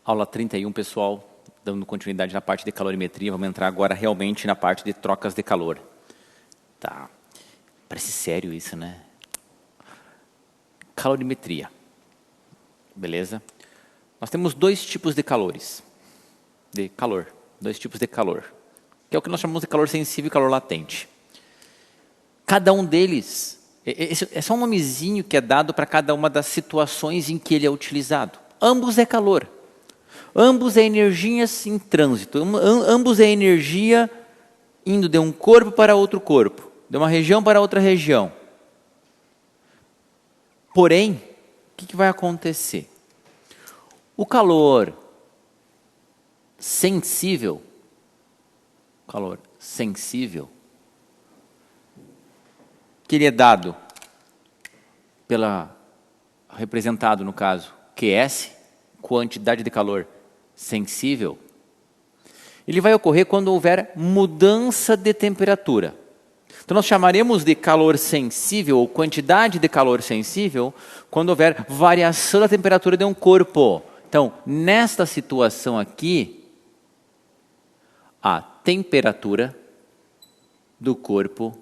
Aula 31, pessoal, dando continuidade na parte de calorimetria, vamos entrar agora realmente na parte de trocas de calor. Tá. Parece sério isso, né? Calorimetria. Beleza? Nós temos dois tipos de calores. De calor. Dois tipos de calor. Que é o que nós chamamos de calor sensível e calor latente. Cada um deles, é só um nomezinho que é dado para cada uma das situações em que ele é utilizado. Ambos é calor. Ambos é energia em trânsito. Ambos é energia indo de um corpo para outro corpo. De uma região para outra região. Porém, o que vai acontecer? O calor sensível, que ele é dado representado no caso QS, quantidade de calor sensível, ele vai ocorrer quando houver mudança de temperatura. Então nós chamaremos de calor sensível ou quantidade de calor sensível quando houver variação da temperatura de um corpo. Então, nesta situação aqui, a temperatura do corpo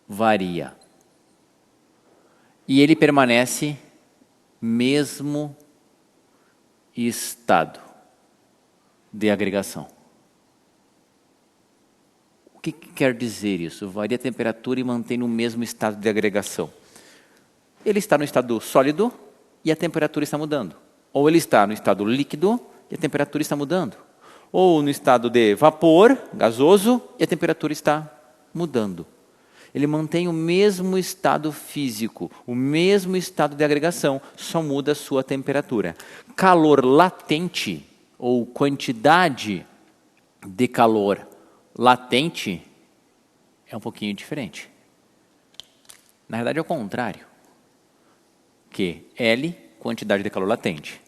varia. E ele permanece mesmo estado de agregação. O que quer dizer isso? Varia a temperatura e mantém no mesmo estado de agregação. Ele está no estado sólido e a temperatura está mudando. Ou ele está no estado líquido e a temperatura está mudando. Ou no estado de vapor, gasoso, e a temperatura está mudando. Ele mantém o mesmo estado físico, o mesmo estado de agregação, só muda a sua temperatura. Calor latente, ou quantidade de calor latente, é um pouquinho diferente. Na verdade é o contrário. Que L, quantidade de calor latente.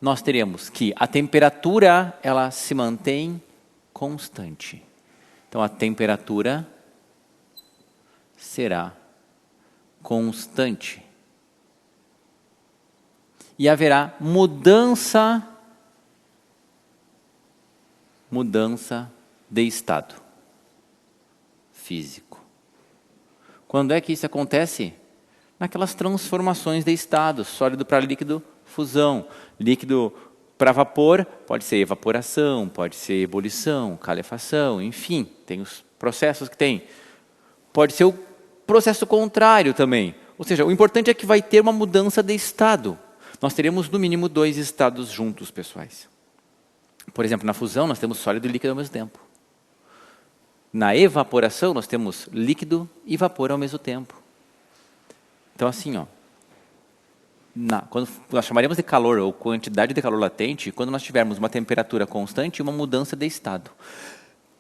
Nós teremos que a temperatura, ela se mantém constante. Então a temperatura será constante. E haverá mudança de estado físico. Quando é que isso acontece? Naquelas transformações de estado, sólido para líquido, fusão. Líquido para vapor, pode ser evaporação, pode ser ebulição, calefação, enfim, tem os processos que tem. Pode ser o processo contrário também. Ou seja, o importante é que vai ter uma mudança de estado. Nós teremos no mínimo dois estados juntos, pessoais. Por exemplo, na fusão nós temos sólido e líquido ao mesmo tempo. Na evaporação nós temos líquido e vapor ao mesmo tempo. Então assim, ó, quando nós chamaremos de calor ou quantidade de calor latente, quando nós tivermos uma temperatura constante e uma mudança de estado.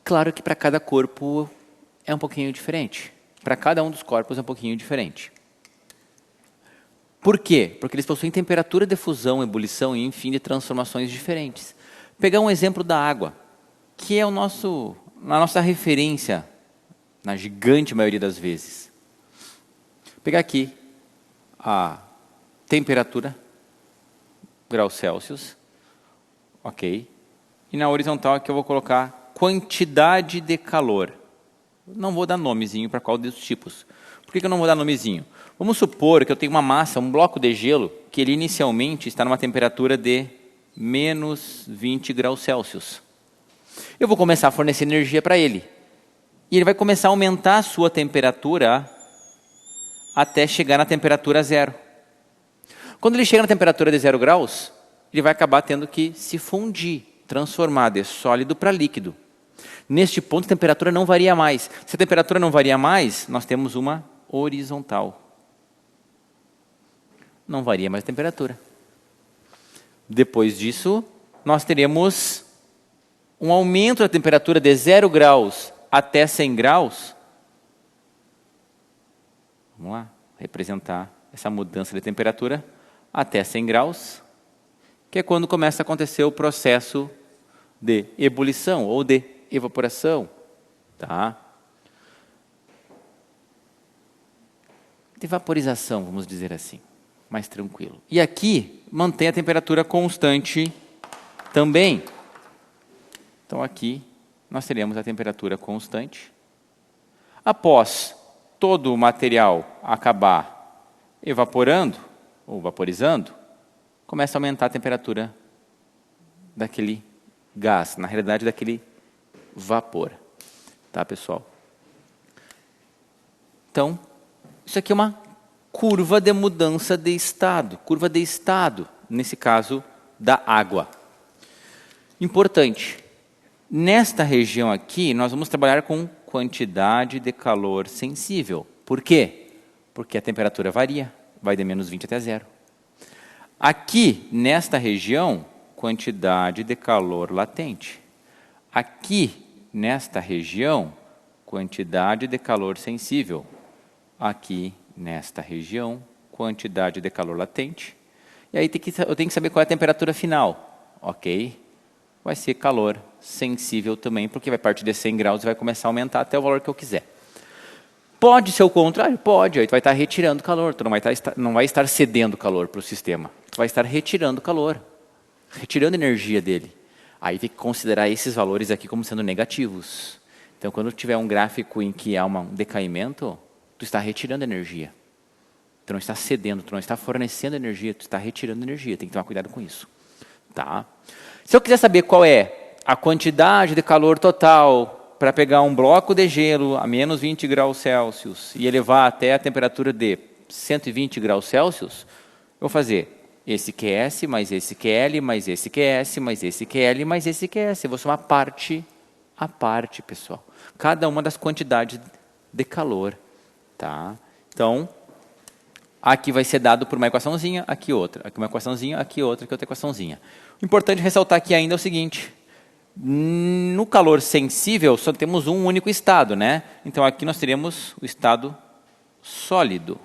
Claro que para cada corpo é um pouquinho diferente. Para cada um dos corpos é um pouquinho diferente. Por quê? Porque eles possuem temperatura de fusão, ebulição e, enfim, de transformações diferentes. Pegar um exemplo da água, que é a nossa referência, na gigante maioria das vezes. Pegar aqui a temperatura, graus Celsius, ok. E na horizontal aqui eu vou colocar quantidade de calor. Não vou dar nomezinho para qual dos tipos. Por que eu não vou dar nomezinho? Vamos supor que eu tenho uma massa, um bloco de gelo, que ele inicialmente está numa temperatura de menos 20 graus Celsius. Eu vou começar a fornecer energia para ele. E ele vai começar a aumentar a sua temperatura até chegar na temperatura zero. Quando ele chega na temperatura de 0 graus, ele vai acabar tendo que se fundir, transformar de sólido para líquido. Neste ponto, a temperatura não varia mais. Se a temperatura não varia mais, nós temos uma horizontal. Não varia mais a temperatura. Depois disso, nós teremos um aumento da temperatura de 0 graus até 100 graus. Vamos lá, representar essa mudança de temperatura. até 100 graus, que é quando começa a acontecer o processo de ebulição ou de evaporação. Tá? De vaporização, vamos dizer assim, mais tranquilo. E aqui mantém a temperatura constante também. Então aqui nós teremos a temperatura constante. Após todo o material acabar evaporando ou vaporizando, começa a aumentar a temperatura daquele gás, na realidade daquele vapor. Tá, pessoal? Então, isso aqui é uma curva de mudança de estado, nesse caso, da água. Importante, nesta região aqui, nós vamos trabalhar com quantidade de calor sensível. Por quê? Porque a temperatura varia, vai de menos 20 até 0. Aqui, nesta região, quantidade de calor latente. Aqui, nesta região, quantidade de calor sensível. Aqui, nesta região, quantidade de calor latente. E aí eu tenho que saber qual é a temperatura final, ok? Vai ser calor sensível também, porque vai partir de 100 graus e vai começar a aumentar até o valor que eu quiser. Pode ser o contrário? Pode. Aí tu vai estar retirando calor, tu não vai estar cedendo calor para o sistema. Tu vai estar retirando calor, retirando energia dele. Aí tem que considerar esses valores aqui como sendo negativos. Então, quando tiver um gráfico em que há um decaimento, tu está retirando energia. Tu não está cedendo, tu não está fornecendo energia, tu está retirando energia. Tem que tomar cuidado com isso. Tá? Se eu quiser saber qual é a quantidade de calor total para pegar um bloco de gelo a menos 20 graus Celsius e elevar até a temperatura de 120 graus Celsius, eu vou fazer esse QS, mais esse QL, mais esse QS, mais esse QL, mais esse QS. Eu vou somar parte a parte, pessoal. Cada uma das quantidades de calor. Tá? Então, aqui vai ser dado por uma equaçãozinha, aqui outra. Aqui uma equaçãozinha, aqui outra equaçãozinha. O importante ressaltar aqui ainda é o seguinte. No calor sensível, só temos um único estado, né? Então, aqui nós teremos o estado sólido.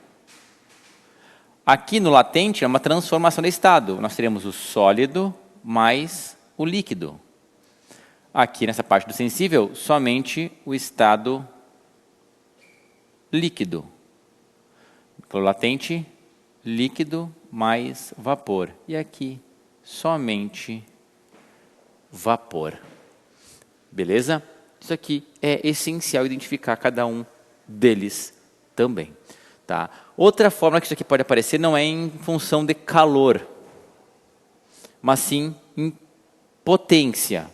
Aqui no latente é uma transformação de estado. Nós teremos o sólido mais o líquido. Aqui nessa parte do sensível, somente o estado líquido. Calor latente, líquido mais vapor. E aqui, somente vapor. Beleza? Isso aqui é essencial identificar cada um deles também. Tá? Outra forma que isso aqui pode aparecer não é em função de calor, mas sim em potência.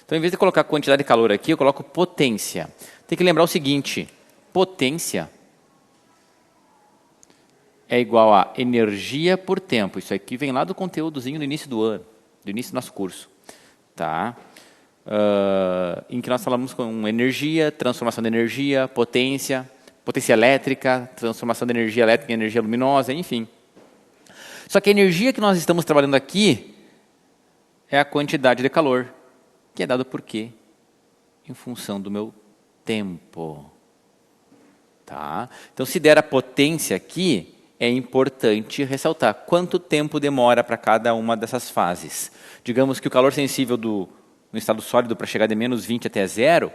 Então, em vez de colocar quantidade de calor aqui, eu coloco potência. Tem que lembrar o seguinte, potência é igual a energia por tempo. Isso aqui vem lá do conteúdozinho do início do ano, do início do nosso curso. Tá? Em que nós falamos com energia, transformação de energia, potência elétrica, transformação de energia elétrica em energia luminosa, enfim. Só que a energia que nós estamos trabalhando aqui é a quantidade de calor, que é dado por quê? Em função do meu tempo. Tá? Então, se der a potência aqui, é importante ressaltar quanto tempo demora para cada uma dessas fases. Digamos que o calor sensível no estado sólido para chegar de menos 20 até 0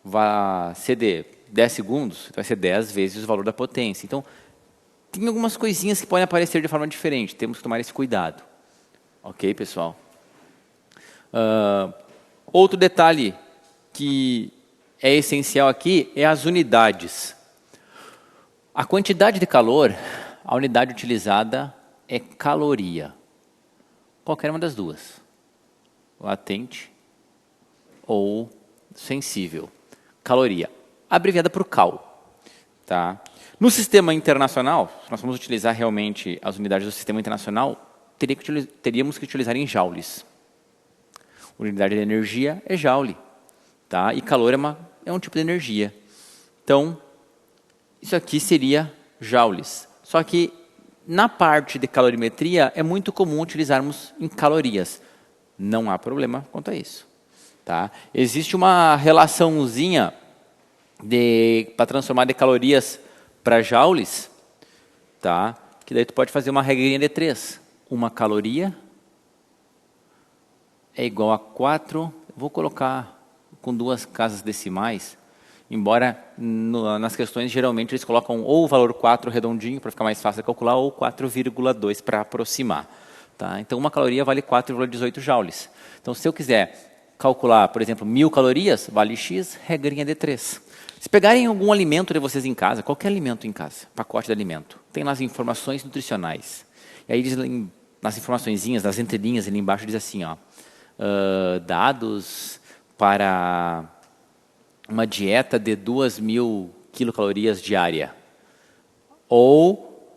vai ser de 10 segundos, vai ser 10 vezes o valor da potência. Então, tem algumas coisinhas que podem aparecer de forma diferente. Temos que tomar esse cuidado. Ok, pessoal? Outro detalhe que é essencial aqui é as unidades. A quantidade de calor, a unidade utilizada é caloria. Qualquer uma das duas. Latente ou sensível. Caloria. Abreviada por cal. Tá? No sistema internacional, se nós vamos utilizar realmente as unidades do sistema internacional, teríamos que utilizar em joules. Unidade de energia é joule. Tá? E calor é um tipo de energia. Então, isso aqui seria joules. Só que na parte de calorimetria é muito comum utilizarmos em calorias. Não há problema quanto a isso. Tá? Existe uma relaçãozinha para transformar de calorias para joules, tá? que daí tu pode fazer uma regrinha de 3. Uma caloria é igual a 4, vou colocar com 2 casas decimais, embora nas questões geralmente eles colocam ou o valor 4 redondinho para ficar mais fácil de calcular, ou 4,2 para aproximar. Tá? Então uma caloria vale 4,18 joules. Então se eu quiser calcular, por exemplo, 1000 calorias, vale X, regrinha de 3. Se pegarem algum alimento de vocês em casa, qualquer alimento em casa, pacote de alimento, tem lá as informações nutricionais. E aí nas informaçõezinhas, nas entrelinhas ali embaixo diz assim, ó, dados para uma dieta de 2.000 quilocalorias diária. Ou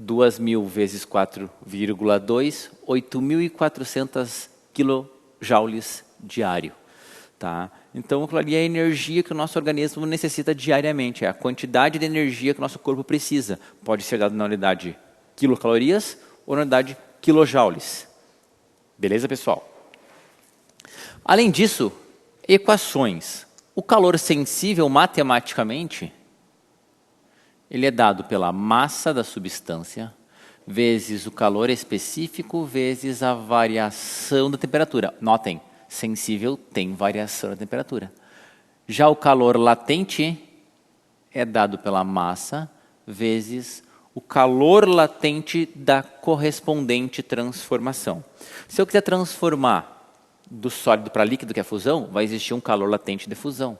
2.000 vezes 4,2, 8.400 quilojoules diário. Tá? Então, aquilo ali é a energia que o nosso organismo necessita diariamente, é a quantidade de energia que o nosso corpo precisa. Pode ser dado na unidade quilocalorias ou na unidade quilojoules. Beleza, pessoal? Além disso, equações. O calor sensível, matematicamente, ele é dado pela massa da substância vezes o calor específico vezes a variação da temperatura. Notem, sensível tem variação da temperatura. Já o calor latente é dado pela massa vezes o calor latente da correspondente transformação. Se eu quiser transformar do sólido para líquido, que é a fusão, vai existir um calor latente de fusão.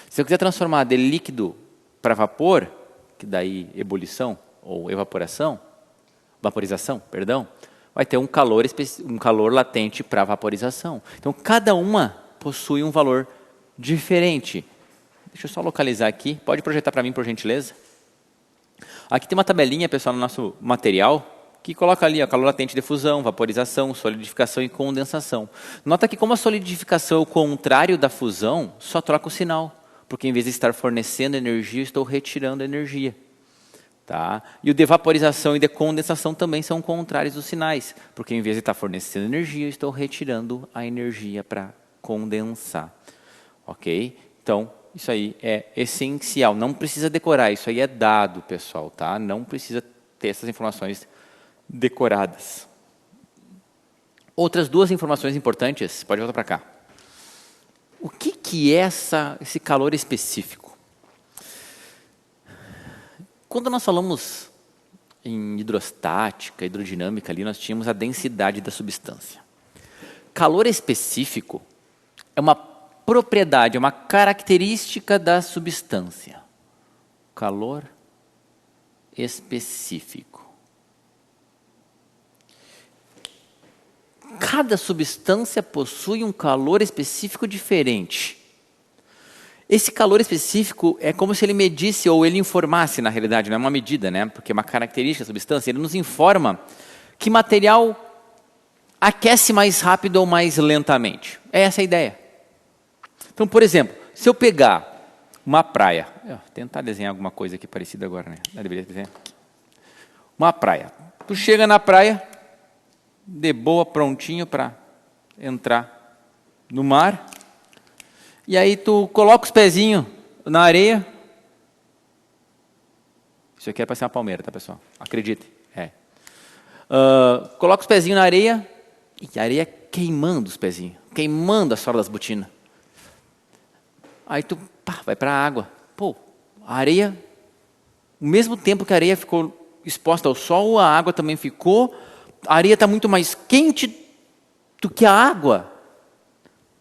Se eu quiser transformar de líquido para vapor, que daí ebulição ou evaporação, vaporização, perdão, vai ter um calor latente para vaporização. Então, cada uma possui um valor diferente. Deixa eu só localizar aqui. Pode projetar para mim, por gentileza? Aqui tem uma tabelinha, pessoal, no nosso material, que coloca ali, ó, calor latente de fusão, vaporização, solidificação e condensação. Nota que como a solidificação é o contrário da fusão, só troca o sinal. Porque em vez de estar fornecendo energia, estou retirando energia. Tá? E o de vaporização e de condensação também são contrários dos sinais. Porque em vez de estar fornecendo energia, estou retirando a energia para condensar. Ok? Então, isso aí é essencial. Não precisa decorar, isso aí é dado, pessoal. Tá? Não precisa ter essas informações decoradas. Outras duas informações importantes, pode voltar para cá. O que é esse calor específico? Quando nós falamos em hidrostática, hidrodinâmica, ali nós tínhamos a densidade da substância. Calor específico é uma propriedade, é uma característica da substância. Calor específico. Cada substância possui um calor específico diferente. Esse calor específico é como se ele medisse ou ele informasse, na realidade, não é uma medida, né? Porque é uma característica da substância, ele nos informa que material aquece mais rápido ou mais lentamente. É essa a ideia. Então, por exemplo, se eu pegar uma praia, vou tentar desenhar alguma coisa aqui parecida agora, né? Eu deveria desenhar. Uma praia. Tu chega na praia, de boa, prontinho para entrar no mar. E aí tu coloca os pezinhos na areia. Isso aqui é para ser uma palmeira, tá, pessoal? Acredite. Coloca os pezinhos na areia e a areia queimando os pezinhos, queimando a sola das botinas. Aí tu vai para a água. Pô, a areia, ao mesmo tempo que a areia ficou exposta ao sol, a água também ficou. A areia está muito mais quente do que a água.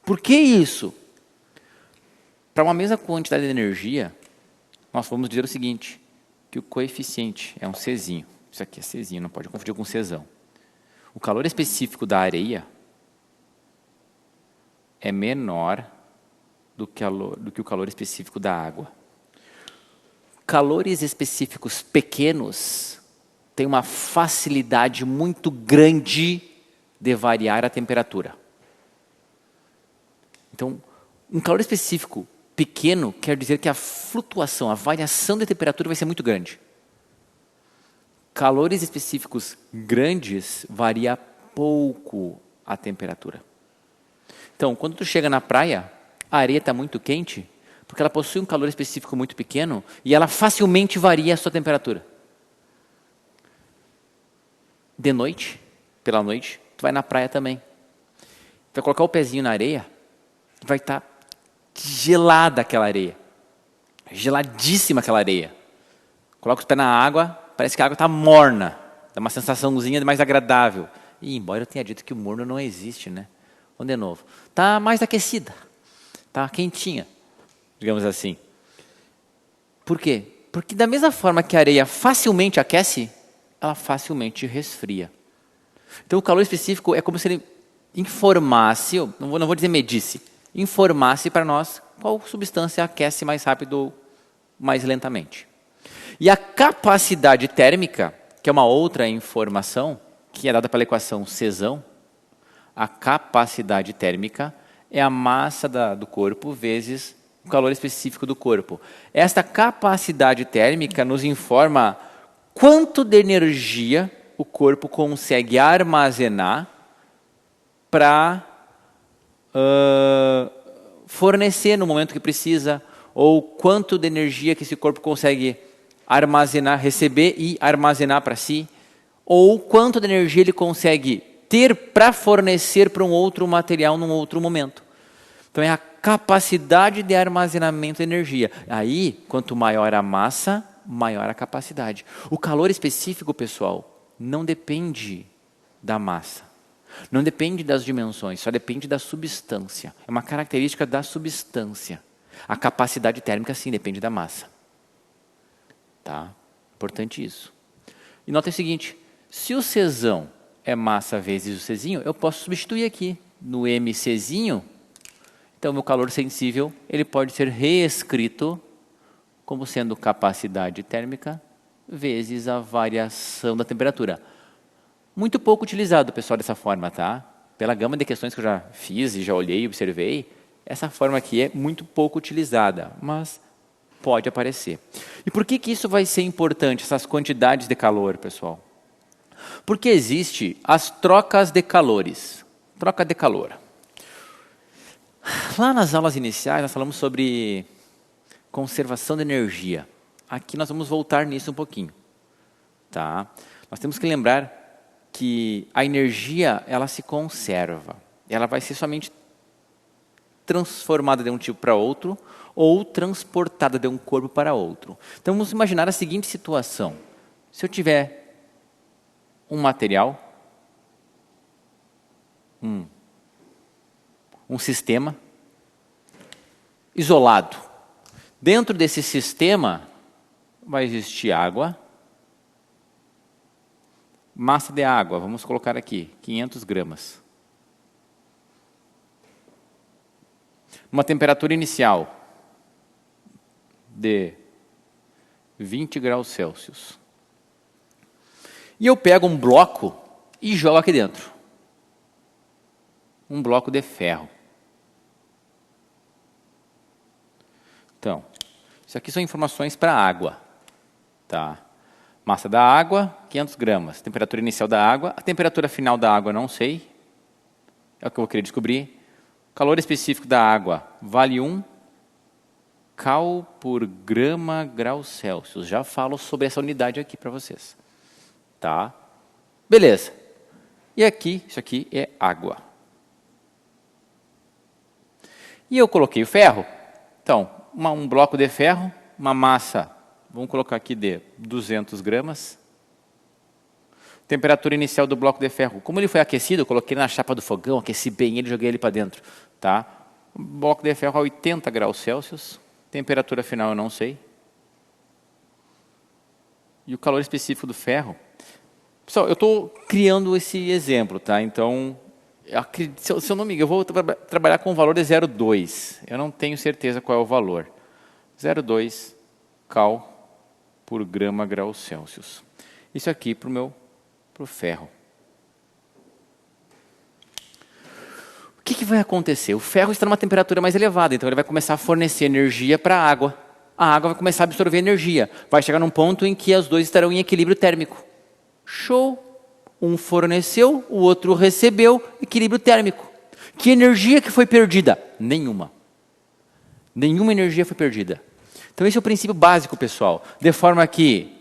Por que isso? Para uma mesma quantidade de energia, nós vamos dizer o seguinte, que o coeficiente é um Czinho. Isso aqui é Czinho, não pode confundir com Czão. O calor específico da areia é menor do que o calor específico da água. Calores específicos pequenos têm uma facilidade muito grande de variar a temperatura. Então, um calor específico pequeno quer dizer que a flutuação, a variação de temperatura vai ser muito grande. Calores específicos grandes varia pouco a temperatura. Então, quando tu chega na praia, a areia está muito quente, porque ela possui um calor específico muito pequeno e ela facilmente varia a sua temperatura. de noite, pela noite, tu vai na praia também. Tu vai colocar o pezinho na areia, vai estar gelada aquela areia. Geladíssima aquela areia. Coloca os pés na água, parece que a água está morna. Dá uma sensaçãozinha mais agradável. E embora eu tenha dito que o morno não existe, né? Vamos de novo. Está mais aquecida. Está quentinha, digamos assim. Por quê? Porque da mesma forma que a areia facilmente aquece, ela facilmente resfria. Então o calor específico é como se ele informasse, não vou dizer medisse, informasse para nós qual substância aquece mais rápido ou mais lentamente. E a capacidade térmica, que é uma outra informação, que é dada pela equação Czão, a capacidade térmica é a massa do corpo vezes o calor específico do corpo. Esta capacidade térmica nos informa quanto de energia o corpo consegue armazenar para fornecer no momento que precisa, ou quanto de energia que esse corpo consegue armazenar, receber e armazenar para si, ou quanto de energia ele consegue ter para fornecer para um outro material num outro momento. Então é a capacidade de armazenamento de energia. Aí, quanto maior a massa, maior a capacidade. O calor específico, pessoal, não depende da massa. Não depende das dimensões, só depende da substância. É uma característica da substância. A capacidade térmica, sim, depende da massa. Tá? Importante isso. E nota o seguinte, se o Czão é massa vezes o Czinho, eu posso substituir aqui no MCzinho. Então, meu calor sensível, ele pode ser reescrito como sendo capacidade térmica vezes a variação da temperatura. Muito pouco utilizado, pessoal, dessa forma, tá? Pela gama de questões que eu já fiz e já olhei e observei, essa forma aqui é muito pouco utilizada, mas pode aparecer. E por que isso vai ser importante, essas quantidades de calor, pessoal? Porque existe as trocas de calores. Troca de calor. Lá nas aulas iniciais, nós falamos sobre conservação de energia. Aqui nós vamos voltar nisso um pouquinho. Tá? Nós temos que lembrar que a energia, ela se conserva. Ela vai ser somente transformada de um tipo para outro ou transportada de um corpo para outro. Então vamos imaginar a seguinte situação. Se eu tiver um material, um sistema isolado. Dentro desse sistema vai existir água, massa de água, vamos colocar aqui, 500 gramas. Uma temperatura inicial de 20 graus Celsius. E eu pego um bloco e jogo aqui dentro. Um bloco de ferro. Então, isso aqui são informações para a água. Tá? Massa da água, 500 gramas. Temperatura inicial da água. A temperatura final da água, não sei. É o que eu vou querer descobrir. Calor específico da água vale 1 cal por grama grau Celsius. Já falo sobre essa unidade aqui para vocês. Tá? Beleza. E aqui, isso aqui é água. E eu coloquei o ferro. Então, um bloco de ferro, uma massa, vamos colocar aqui de 200 gramas. Temperatura inicial do bloco de ferro. Como ele foi aquecido, eu coloquei na chapa do fogão, aqueci bem ele e joguei ele para dentro. Tá? O bloco de ferro a 80 graus Celsius. Temperatura final eu não sei. E o calor específico do ferro. Pessoal, eu estou criando esse exemplo, tá? Então, se eu não me engano, eu vou trabalhar com o valor de 0,2. Eu não tenho certeza qual é o valor. 0,2 cal por grama grau Celsius. Isso aqui para o ferro. O que vai acontecer? O ferro está numa temperatura mais elevada, então ele vai começar a fornecer energia para a água. A água vai começar a absorver energia. Vai chegar num ponto em que os dois estarão em equilíbrio térmico. Show! Um forneceu, o outro recebeu, equilíbrio térmico. Que energia que foi perdida? Nenhuma. Nenhuma energia foi perdida. Então esse é o princípio básico, pessoal. De forma que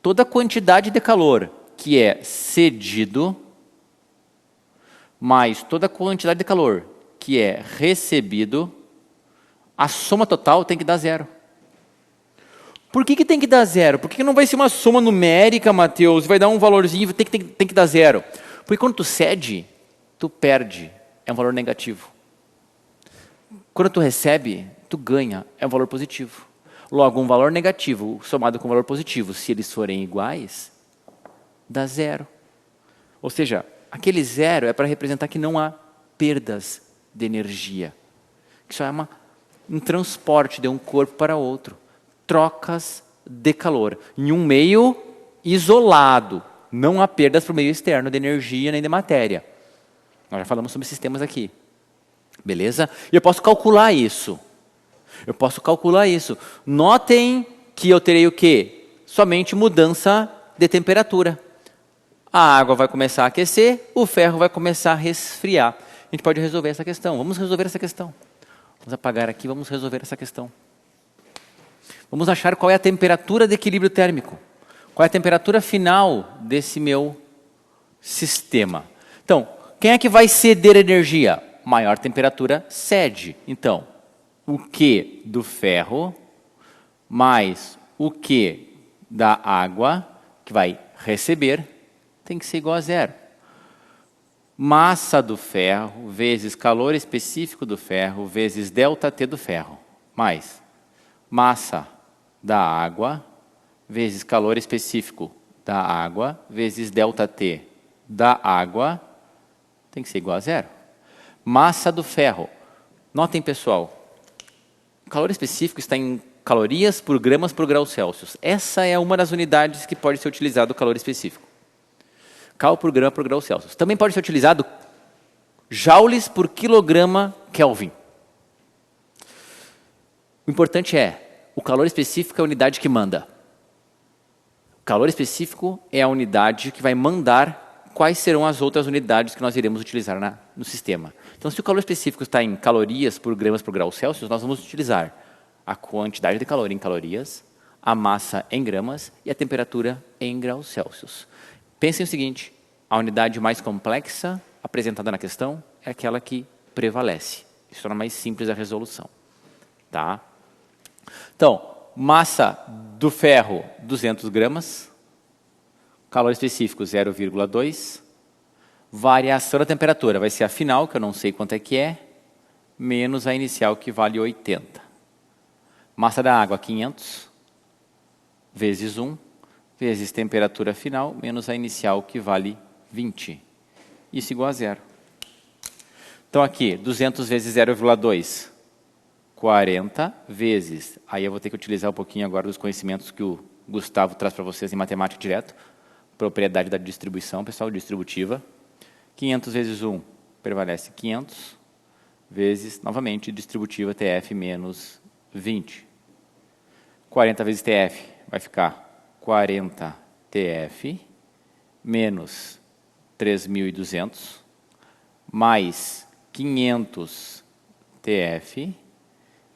toda quantidade de calor que é cedido, mais toda a quantidade de calor, que é recebido, a soma total tem que dar zero. Por que tem que dar zero? Por que não vai ser uma soma numérica, Mateus? Vai dar um valorzinho, tem que dar zero. Porque quando tu cede, tu perde, é um valor negativo. Quando tu recebe, tu ganha, é um valor positivo. Logo, um valor negativo somado com um valor positivo, se eles forem iguais, dá zero. Ou seja, aquele zero é para representar que não há perdas de energia. Que só é um transporte de um corpo para outro. Trocas de calor. Em um meio isolado. Não há perdas para o meio externo de energia nem de matéria. Nós já falamos sobre sistemas aqui. Beleza? E eu posso calcular isso. Notem que eu terei o quê? Somente mudança de temperatura. A água vai começar a aquecer, o ferro vai começar a resfriar. A gente pode resolver essa questão. Vamos resolver essa questão. Vamos apagar aqui, vamos resolver essa questão. Vamos achar qual é a temperatura de equilíbrio térmico. Qual é a temperatura final desse meu sistema. Então, quem é que vai ceder energia? Maior temperatura cede. Então, o Q do ferro mais o Q da água, que vai receber, tem que ser igual a zero. Massa do ferro vezes calor específico do ferro vezes ΔT do ferro, mais massa da água vezes calor específico da água vezes ΔT da água, tem que ser igual a zero. Massa do ferro. Notem, pessoal, o calor específico está em calorias por gramas por grau Celsius. Essa é uma das unidades que pode ser utilizado o calor específico. Cal por grama por grau Celsius. Também pode ser utilizado joules por quilograma Kelvin. O importante é, o calor específico é a unidade que manda. O calor específico é a unidade que vai mandar quais serão as outras unidades que nós iremos utilizar no sistema. Então, se o calor específico está em calorias por gramas por grau Celsius, nós vamos utilizar a quantidade de calor em calorias, a massa em gramas e a temperatura em graus Celsius. Pensem o seguinte, a unidade mais complexa apresentada na questão é aquela que prevalece. Isso torna mais simples a resolução. Tá? Então, massa do ferro, 200 gramas. Calor específico, 0,2. Variação da temperatura vai ser a final, que eu não sei quanto é que é, menos a inicial, que vale 80. Massa da água, 500, vezes 1, vezes temperatura final, menos a inicial, que vale 20. Isso igual a zero. Então, aqui, 200 vezes 0,2, 40, vezes... Aí eu vou ter que utilizar um pouquinho agora dos conhecimentos que o Gustavo traz para vocês em matemática direto. Propriedade da distribuição, pessoal, distributiva. 500 vezes 1 prevalece 500, vezes, novamente, distributiva TF menos 20. 40 vezes TF vai ficar 40 TF menos 3.200, mais 500 TF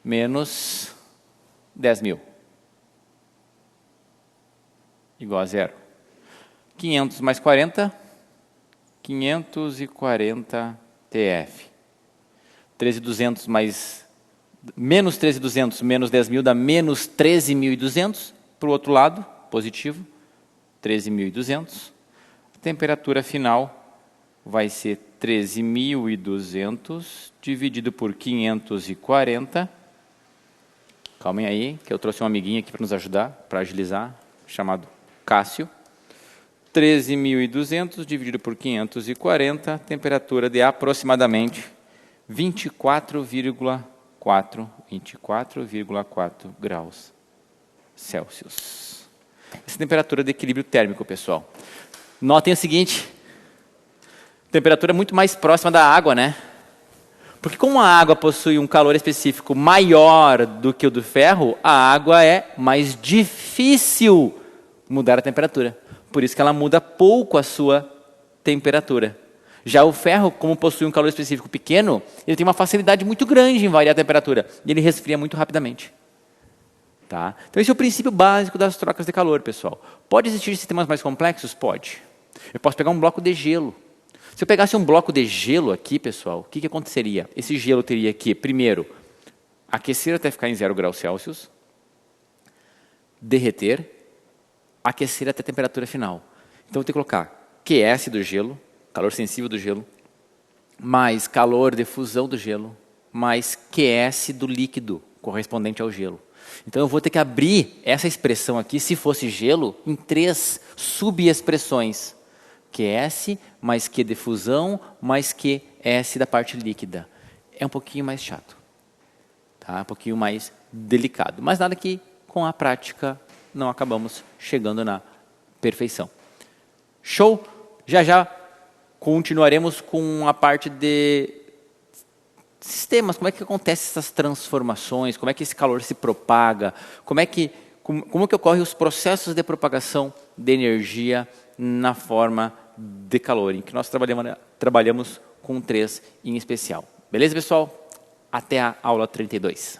menos 10.000. Igual a zero. 500 mais 40, 540 TF. 13.200 mais... Menos 13.200 menos 10.000 dá menos 13.200. Para o outro lado, positivo, 13.200. A temperatura final vai ser 13.200 dividido por 540. Calmem aí, que eu trouxe um amiguinho aqui para nos ajudar, para agilizar, chamado Cássio. 13.200 dividido por 540, temperatura de aproximadamente 24,4 graus Celsius. Essa é a temperatura de equilíbrio térmico, pessoal. Notem o seguinte, a temperatura é muito mais próxima da água, né? Porque como a água possui um calor específico maior do que o do ferro, a água é mais difícil mudar a temperatura. Por isso que ela muda pouco a sua temperatura. Já o ferro, como possui um calor específico pequeno, ele tem uma facilidade muito grande em variar a temperatura. E ele resfria muito rapidamente. Tá? Então esse é o princípio básico das trocas de calor, pessoal. Pode existir sistemas mais complexos? Pode. Eu posso pegar um bloco de gelo. Se eu pegasse um bloco de gelo aqui, pessoal, o que aconteceria? Esse gelo teria que, primeiro, aquecer até ficar em 0 graus Celsius, derreter, aquecer até a temperatura final. Então, eu vou ter que colocar QS do gelo, calor sensível do gelo, mais calor de fusão do gelo, mais QS do líquido, correspondente ao gelo. Então, eu vou ter que abrir essa expressão aqui, se fosse gelo, em 3 subexpressões. QS, mais Q de fusão, mais QS da parte líquida. É um pouquinho mais chato. Tá? Um pouquinho mais delicado. Mas nada que, com a prática, não acabamos chegando na perfeição. Show? Já já continuaremos com a parte de sistemas, como é que acontecem essas transformações, como é que esse calor se propaga, como que ocorrem os processos de propagação de energia na forma de calor, em que nós trabalhamos com 3 em especial. Beleza, pessoal? Até a aula 32.